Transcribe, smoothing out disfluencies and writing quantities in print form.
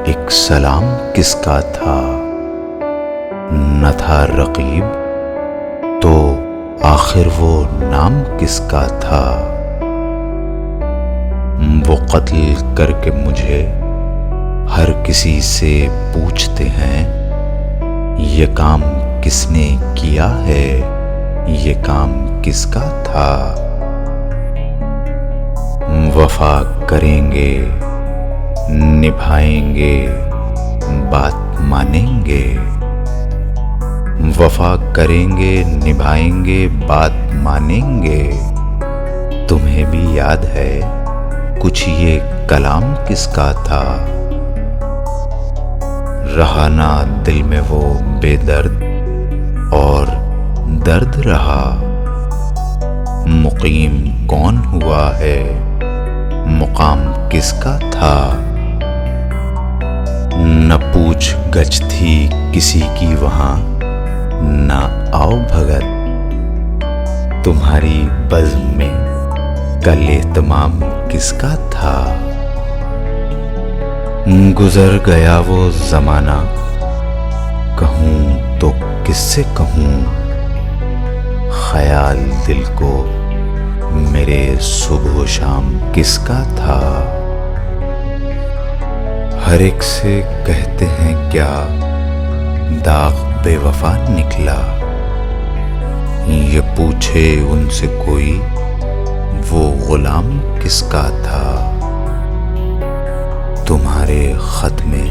एक सलाम किसका था, न था रकीब तो आखिर वो नाम किसका था। वो कत्ल करके मुझे हर किसी से पूछते हैं, ये काम किसने किया है, ये काम किसका था। वफा करेंगे, निभाएंगे, बात मानेंगे। वफा करेंगे, निभाएंगे, बात मानेंगे। तुम्हें भी याद है कुछ ये कलाम किसका था। रहा ना दिल में वो बेदर्द और दर्द रहा। मुकीम कौन हुआ है, मुकाम किसका था। न पूछ गछ थी किसी की वहां, न आओ भगत तुम्हारी बज़्म में कल एहतमाम किसका था। गुजर गया वो जमाना, कहूं तो किससे कहूं। ख्याल दिल को मेरे सुबह शाम किसका था। हर एक से कहते हैं क्या दाग बेवफा निकला। ये पूछे उनसे कोई वो गुलाम किसका था। तुम्हारे खत में